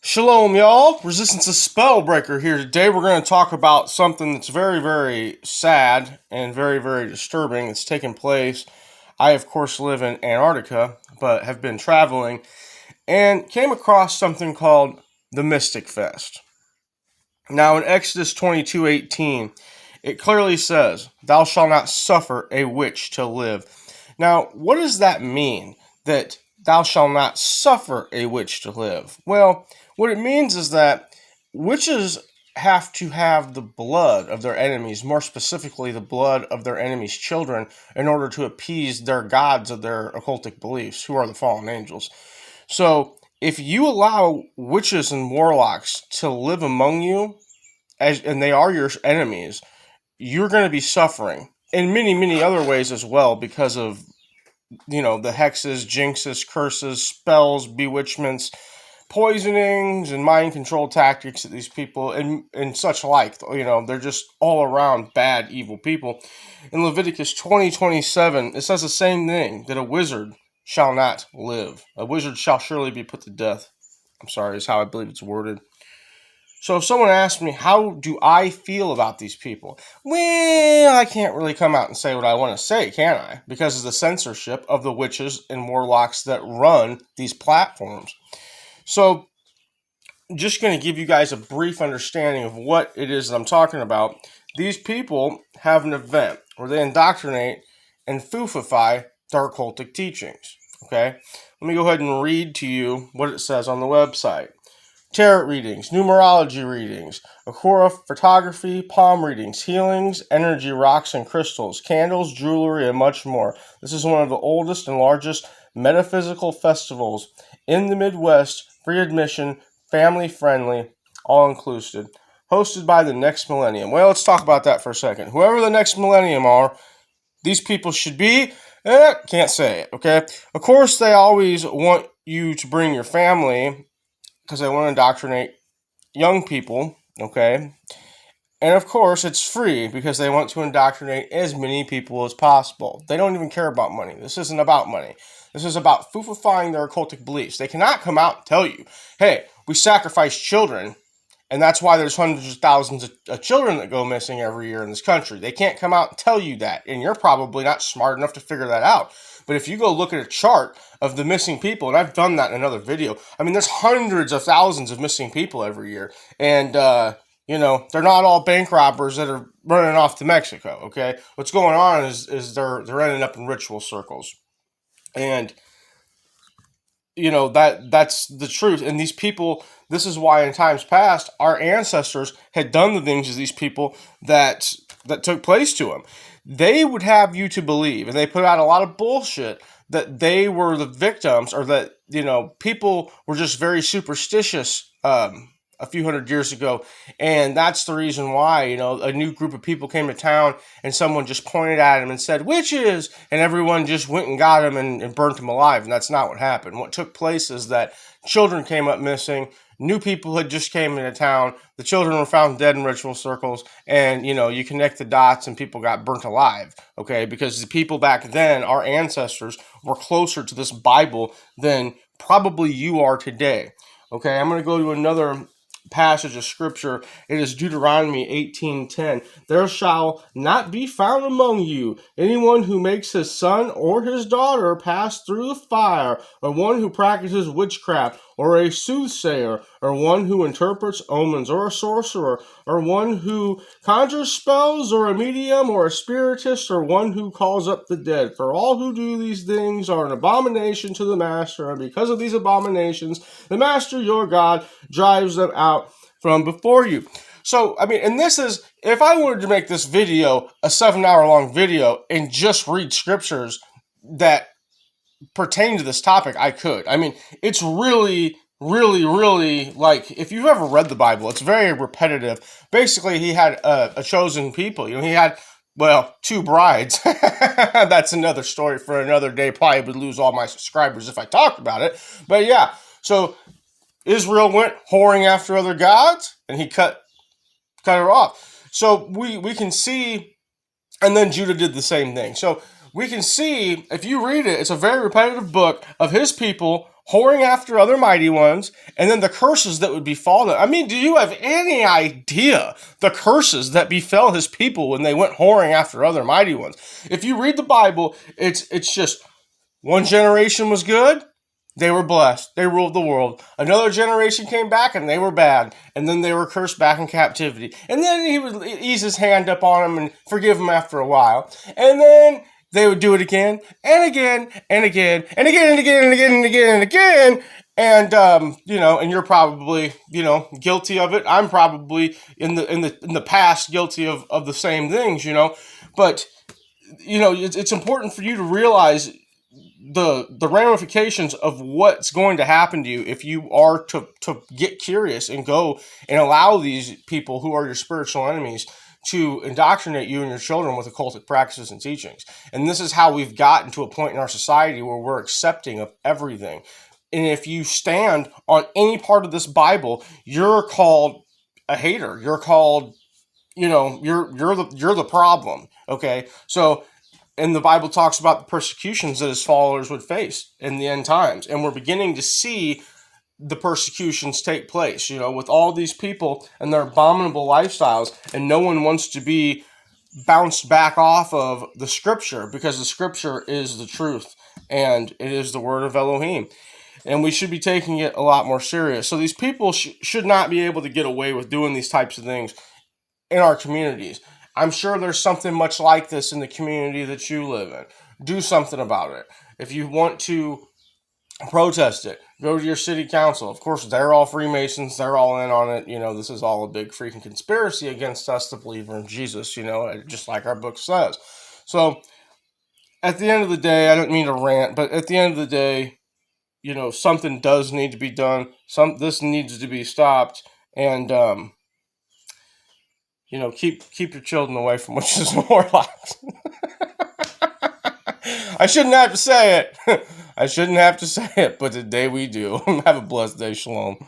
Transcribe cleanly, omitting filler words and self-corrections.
Shalom, y'all. Resistance is Spellbreaker here. Today we're going to talk about something that's very, very sad and very, very disturbing. It's taken place. I, of course, live in Antarctica, but have been traveling and came across something called the Mystic Fest. Now, in Exodus 22:18, it clearly says, "Thou shalt not suffer a witch to live." Now, what does that mean? That thou shalt not suffer a witch to live? Well, what it means is that witches have to have the blood of their enemies, more specifically the blood of their enemies' children, in order to appease their gods of their occultic beliefs, who are the fallen angels. So, if you allow witches and warlocks to live among you, and they are your enemies, you're going to be suffering in many, many other ways as well because of, the hexes, jinxes, curses, spells, bewitchments, poisonings, and mind control tactics that these people and such like. They're just all around bad, evil people. In Leviticus 20:27, it says the same thing, that a wizard shall not live. A wizard shall surely be put to death. I'm sorry, is how I believe it's worded. So if someone asks me, how do I feel about these people? Well, I can't really come out and say what I want to say, can I? Because of the censorship of the witches and warlocks that run these platforms. So just going to give you guys a brief understanding of what it is that I'm talking about. These people have an event where they indoctrinate and foofify their occultic teachings. Okay? Let me go ahead and read to you what it says on the website. Tarot readings, numerology readings, Akura photography, palm readings, healings, energy rocks and crystals, candles, jewelry, and much more. This is one of the oldest and largest metaphysical festivals in the Midwest, free admission, family friendly, all inclusive, hosted by the Next Millennium. Well, let's talk about that for a second. Whoever the Next Millennium are, these people should be, can't say it, okay? Of course, they always want you to bring your family, because they want to indoctrinate young people, okay? And of course, it's free because they want to indoctrinate as many people as possible. They don't even care about money. This isn't about money. This is about foofifying their occultic beliefs. They cannot come out and tell you, hey, we sacrifice children, and that's why there's hundreds of thousands of children that go missing every year in this country. They can't come out and tell you that, and you're probably not smart enough to figure that out. But if you go look at a chart of the missing people, and I've done that in another video, I mean, there's hundreds of thousands of missing people every year. And, they're not all bank robbers that are running off to Mexico, okay? What's going on is they're ending up in ritual circles. And, that's the truth. And these people, this is why in times past, our ancestors had done the things to these people that took place to them. They would have you to believe, and they put out a lot of bullshit, that they were the victims, or that, people were just very superstitious a few hundred years ago. And that's the reason why, a new group of people came to town and someone just pointed at him and said, witches! And everyone just went and got him and burnt him alive. And that's not what happened. What took place is that children came up missing. New people had just came into town. The children were found dead in ritual circles. And, you connect the dots and people got burnt alive. Okay? Because the people back then, our ancestors, were closer to this Bible than probably you are today. Okay? I'm going to go to another passage of scripture. It is Deuteronomy 18:10. There shall not be found among you anyone who makes his son or his daughter pass through the fire, or one who practices witchcraft, or a soothsayer, or one who interprets omens, or a sorcerer, or one who conjures spells, or a medium, or a spiritist, or one who calls up the dead. For all who do these things are an abomination to the master, and because of these abominations, the master your God drives them out from before you. So, and this is, if I wanted to make this video a 7-hour long video and just read scriptures that pertain to this topic, I could. It's really, really, really, like, if you've ever read the Bible, it's very repetitive. Basically, he had a chosen people. He had, two brides. That's another story for another day. Probably would lose all my subscribers if I talked about it. But yeah, so Israel went whoring after other gods, and he cut her off. So we can see, and then Judah did the same thing. So we can see, if you read it, it's a very repetitive book of his people whoring after other mighty ones, and then the curses that would befall them. I mean, do you have any idea the curses that befell his people when they went whoring after other mighty ones? If you read the Bible, it's just one generation was good, they were blessed, they ruled the world. Another generation came back and they were bad, and then they were cursed back in captivity. And then he would ease his hand up on them and forgive them after a while. And then they would do it again and again and again and again and again and again and again and again. And and you're probably, guilty of it. I'm probably in the past guilty of the same things, But it's important for you to realize the ramifications of what's going to happen to you if you are to get curious and go and allow these people who are your spiritual enemies to indoctrinate you and your children with occultic practices and teachings. And this is how we've gotten to a point in our society where we're accepting of everything. And if you stand on any part of this Bible, you're called a hater. You're called, you're the problem. Okay, so. And the Bible talks about the persecutions that his followers would face in the end times. And we're beginning to see the persecutions take place, with all these people and their abominable lifestyles. And no one wants to be bounced back off of the scripture, because the scripture is the truth and it is the word of Elohim. And we should be taking it a lot more serious. So these people should not be able to get away with doing these types of things in our communities. I'm sure there's something much like this in the community that you live in. Do something about it. If you want to protest it, go to your city council. Of course, they're all Freemasons. They're all in on it. This is all a big freaking conspiracy against us, the believer in Jesus, just like our book says. So, at the end of the day, I don't mean to rant, but at the end of the day, something does need to be done. This needs to be stopped. And, keep your children away from witches and warlocks. I shouldn't have to say it. I shouldn't have to say it, but today we do. Have a blessed day. Shalom.